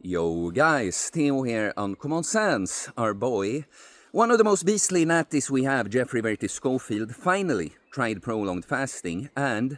Yo guys, Theo here on Common Sense, our boy. One of the most beastly natties we have, Geoffrey Verity Schofield, finally tried prolonged fasting, and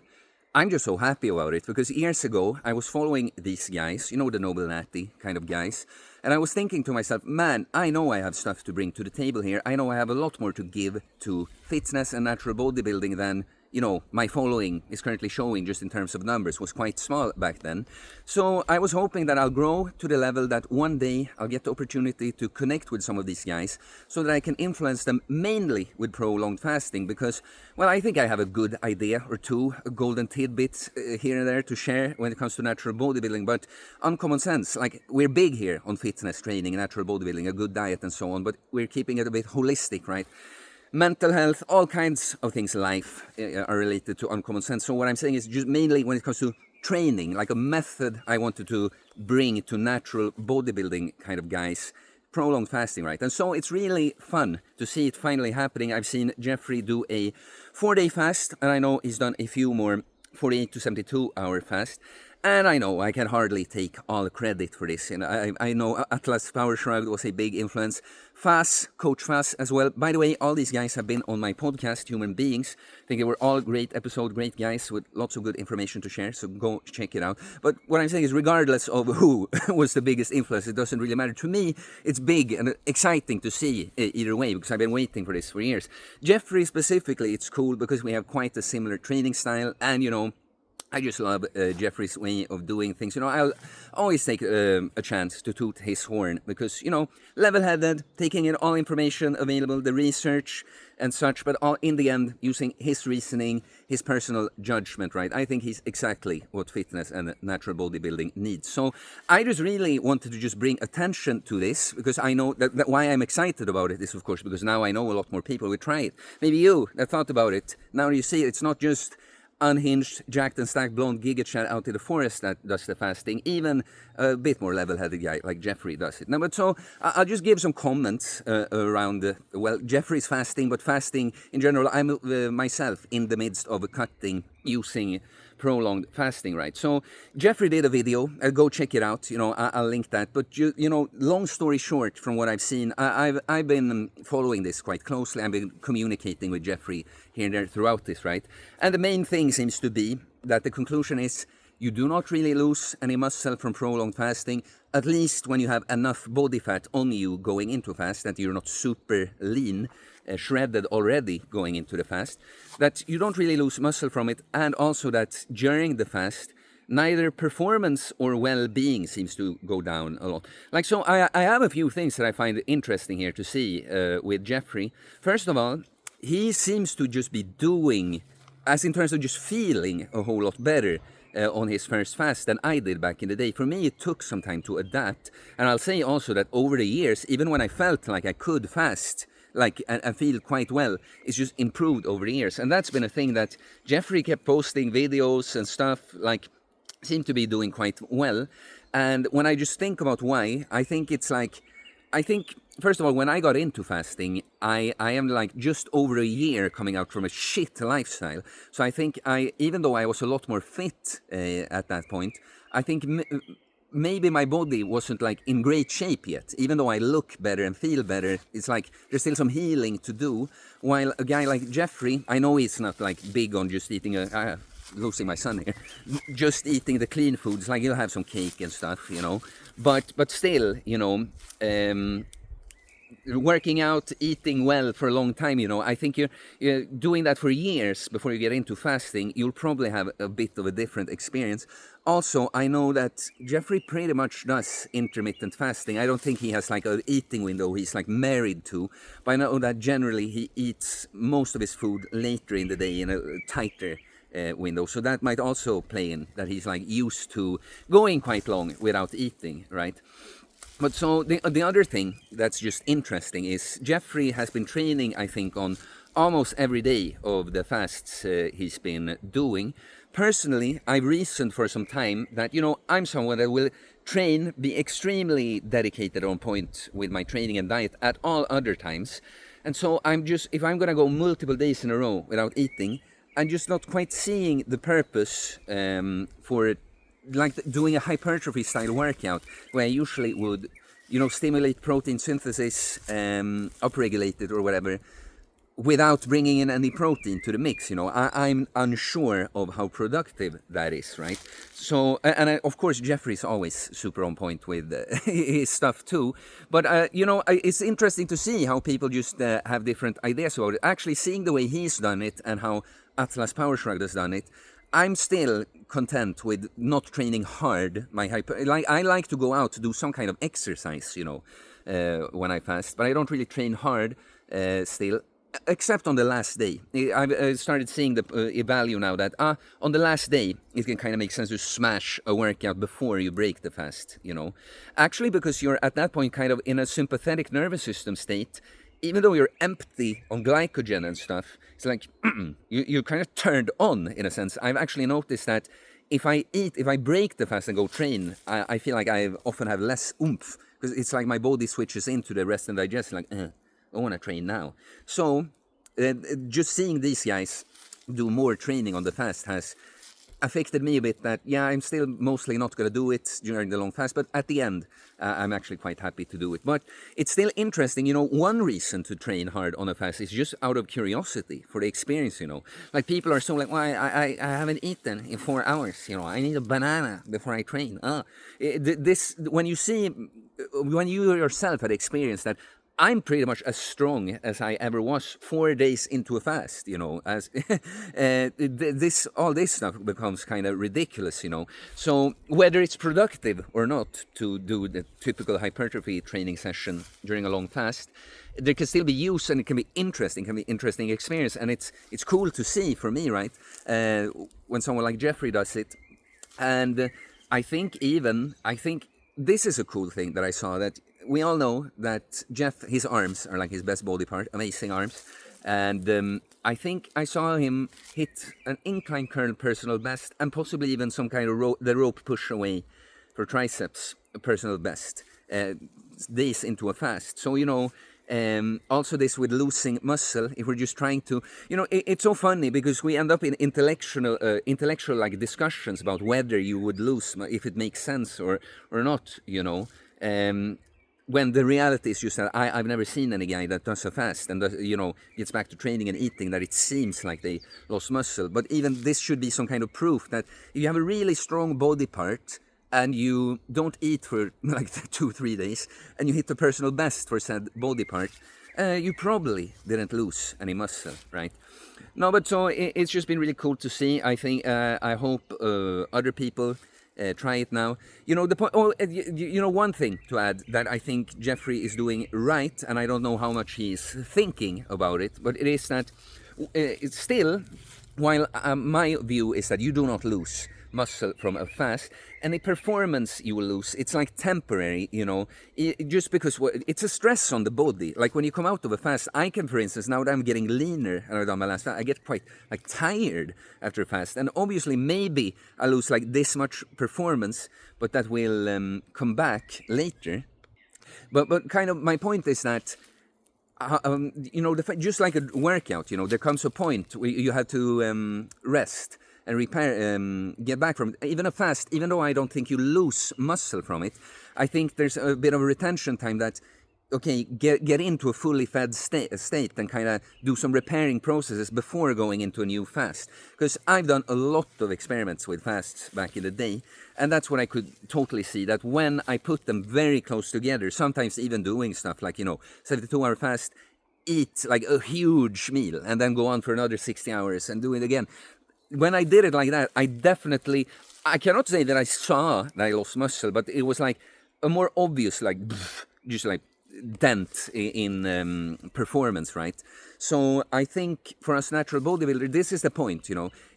I'm just so happy about it because years ago I was following these guys, you know, the noble natty kind of guys, and I was thinking to myself, man, I know I have stuff to bring to the table here. I know I have a lot more to give to fitness and natural bodybuilding than, you know, my following is currently showing just in terms of numbers, was quite small back then. So I was hoping that I'll grow to the level that one day I'll get the opportunity to connect with some of these guys so that I can influence them mainly with prolonged fasting because, well, I think I have a good idea or two, golden tidbits here and there to share when it comes to natural bodybuilding, but uncommon sense, like we're big here on fitness training, natural bodybuilding, a good diet and so on, but we're keeping it a bit holistic, right? Mental health, all kinds of things in life are related to uncommon sense. So what I'm saying is just mainly when it comes to training, like a method I wanted to bring to natural bodybuilding kind of guys, prolonged fasting, right? And so it's really fun to see it finally happening. I've seen Geoffrey do a 4-day fast, and I know he's done a few more 48 to 72 hour fast. And I know I can hardly take all the credit for this. And I know Atlas Power Shrugged was a big influence. Fas, Coach Fas as well. By the way, all these guys have been on my podcast, Human Beings. I think they were all great episodes, great guys with lots of good information to share. So go check it out. But what I'm saying is regardless of who was the biggest influence, it doesn't really matter. To me, it's big and exciting to see either way because I've been waiting for this for years. Geoffrey specifically, it's cool because we have quite a similar training style and, you know, I just love Geoffrey's way of doing things. You know, I'll always take a chance to toot his horn because, you know, level-headed, taking in all information available, the research and such, but all in the end, using his reasoning, his personal judgment, right? I think he's exactly what fitness and natural bodybuilding needs. So I just really wanted to just bring attention to this because I know that why I'm excited about it is, of course, because now I know a lot more people will try it. Maybe you that thought about it. Now you see it's not just unhinged, jacked and stacked blonde giga chat out in the forest that does the fasting. Even a bit more level-headed guy like Geoffrey does it. Now, but so I'll just give some comments around, well, Geoffrey's fasting, but fasting in general. I'm myself in the midst of cutting using prolonged fasting, right? So Geoffrey did a video. Go check it out. You know, I'll link that. But you know, long story short, from what I've seen, I've been following this quite closely. I've been communicating with Geoffrey here and there throughout this, right? And the main thing seems to be that the conclusion is you do not really lose any muscle from prolonged fasting, at least when you have enough body fat on you going into fast, that you're not super lean, shredded already going into the fast, that you don't really lose muscle from it, and also that during the fast, neither performance or well-being seems to go down a lot. Like, so I have a few things that I find interesting here to see with Geoffrey. First of all, he seems to just be doing, as in terms of just feeling a whole lot better on his first fast than I did back in the day. For me, it took some time to adapt. And I'll say also that over the years, even when I felt like I could fast, like, and feel quite well, it's just improved over the years. And that's been a thing that Geoffrey kept posting videos and stuff, like, seemed to be doing quite well. And when I just think about why, I think it's like, first of all, when I got into fasting, I am like just over a year coming out from a shit lifestyle. So I think even though I was a lot more fit at that point, I think maybe my body wasn't like in great shape yet. Even though I look better and feel better, it's like there's still some healing to do. While a guy like Geoffrey, I know he's not like big on just eating losing my son here, just eating the clean foods, like he'll have some cake and stuff, you know, but still, you know, working out, eating well for a long time, you know, I think you're doing that for years before you get into fasting, you'll probably have a bit of a different experience. Also, I know that Geoffrey pretty much does intermittent fasting. I don't think he has like an eating window he's like married to, but I know that generally he eats most of his food later in the day in a tighter window. So that might also play in that he's like used to going quite long without eating, right? But so the other thing that's just interesting is Geoffrey has been training, I think, on almost every day of the fasts he's been doing. Personally, I've reasoned for some time that, you know, I'm someone that will train, be extremely dedicated on point with my training and diet at all other times. And so I'm just, if I'm going to go multiple days in a row without eating, I'm just not quite seeing the purpose for like doing a hypertrophy style workout where I usually would, stimulate protein synthesis, upregulate it or whatever, without bringing in any protein to the mix. I'm unsure of how productive that is, right? So, of course, Geoffrey's always super on point with his stuff too. But, it's interesting to see how people just have different ideas about it. Actually, seeing the way he's done it and how Atlas Power Shrugged has done it, I'm still content with not training hard. I like to go out to do some kind of exercise, when I fast, but I don't really train hard still. Except on the last day. I've started seeing the value now that on the last day it can kind of make sense to smash a workout before you break the fast, Actually, because you're at that point kind of in a sympathetic nervous system state, even though you're empty on glycogen and stuff, it's like you're kind of turned on in a sense. I've actually noticed that if I break the fast and go train, I feel like I often have less oomph, because it's like my body switches into the rest and digest, like, I want to train now. So, just seeing these guys do more training on the fast has affected me a bit. That, I'm still mostly not going to do it during the long fast, but at the end, I'm actually quite happy to do it. But it's still interesting, one reason to train hard on a fast is just out of curiosity for the experience, Like, people are so like, well, I haven't eaten in 4 hours, I need a banana before I train. When you yourself had experienced that, I'm pretty much as strong as I ever was 4 days into a fast, as all this stuff becomes kind of ridiculous, So whether it's productive or not to do the typical hypertrophy training session during a long fast, there can still be use, and it can be interesting experience, and it's cool to see for me, right? When someone like Geoffrey does it, and I think this is a cool thing that I saw, that we all know that his arms are like his best body part, amazing arms. And I think I saw him hit an incline curl personal best, and possibly even some kind of the rope push away for triceps personal best, days into a fast. So, also this with losing muscle, if we're just trying to, it's so funny because we end up in intellectual like discussions about whether you would lose, if it makes sense or not, when the reality is just that I've never seen any guy that does a fast and gets back to training and eating that it seems like they lost muscle. But even this should be some kind of proof that if you have a really strong body part and you don't eat for like 2-3 days and you hit the personal best for said body part, you probably didn't lose any muscle, right? No, but so it's just been really cool to see. I think I hope other people try it now. The point. One thing to add that I think Geoffrey is doing right, and I don't know how much he's thinking about it, but it is that it's still, while my view is that you do not lose muscle from a fast, any performance you will lose, it's like temporary, just because it's a stress on the body. Like when you come out of a fast, I can, for instance, now that I'm getting leaner and I've done my last fast, I get quite like tired after a fast, and obviously maybe I lose like this much performance, but that will come back later. But kind of my point is that just like a workout, there comes a point where you have to rest and repair, get back from it. Even a fast, even though I don't think you lose muscle from it, I think there's a bit of a retention time that, okay, get into a fully fed state and kind of do some repairing processes before going into a new fast. Because I've done a lot of experiments with fasts back in the day, and that's what I could totally see, that when I put them very close together, sometimes even doing stuff like, 72-hour fast, eat like a huge meal, and then go on for another 60 hours and do it again. When I did it like that, I cannot say that I saw that I lost muscle, but it was like a more obvious, like, just like dent in performance, right? So I think for us natural bodybuilder, this is the point,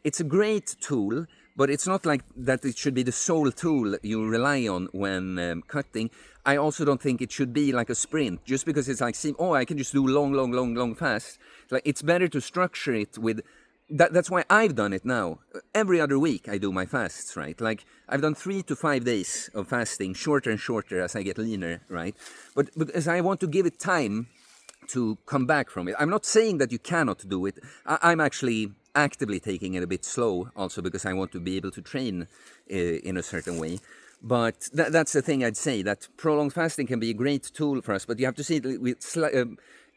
It's a great tool, but it's not like that it should be the sole tool you rely on when cutting. I also don't think it should be like a sprint, just because it's like, I can just do long fast. Like, it's better to structure it with... That's why I've done it now. Every other week I do my fasts, right? Like, I've done 3 to 5 days of fasting, shorter and shorter as I get leaner, right? But as I want to give it time to come back from it. I'm not saying that you cannot do it. I'm actually actively taking it a bit slow also because I want to be able to train in a certain way. But that's the thing I'd say, that prolonged fasting can be a great tool for us, but you have to see it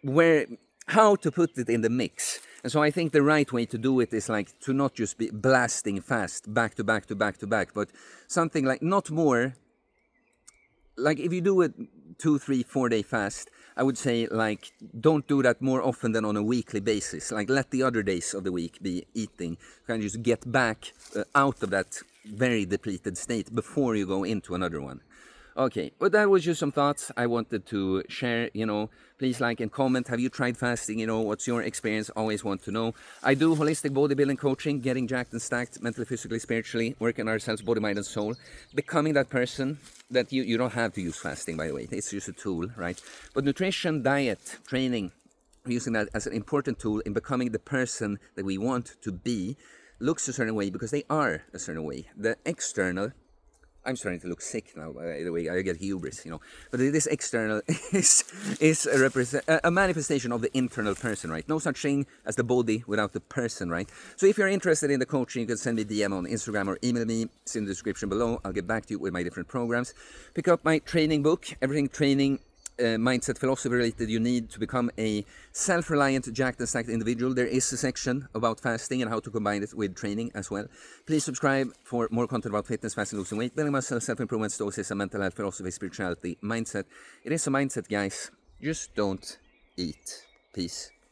with how to put it in the mix. And so I think the right way to do it is like to not just be blasting fast back to back to back to back, but something like not more. Like if you do a 2, 3, 4 day fast, I would say like don't do that more often than on a weekly basis. Like let the other days of the week be eating. Kind of just get back out of that very depleted state before you go into another one. Okay, but that was just some thoughts I wanted to share, Please like and comment. Have you tried fasting? What's your experience? Always want to know. I do holistic bodybuilding coaching, getting jacked and stacked, mentally, physically, spiritually, working on ourselves, body, mind, and soul. Becoming that person that you don't have to use fasting, by the way. It's just a tool, right? But nutrition, diet, training, using that as an important tool in becoming the person that we want to be, looks a certain way because they are a certain way. The external... I'm starting to look sick now, by the way, I get hubris, But this external is a manifestation of the internal person, right? No such thing as the body without the person, right? So if you're interested in the coaching, you can send me DM on Instagram or email me. It's in the description below. I'll get back to you with my different programs. Pick up my training book, Everything Training, mindset, philosophy related you need to become a self-reliant, jacked and stacked individual. There is a section about fasting and how to combine it with training as well. Please subscribe for more content about fitness, fasting, losing weight, building muscle, self-improvement, stoicism, mental health, philosophy, spirituality, mindset. It is a mindset, guys. Just don't eat. Peace.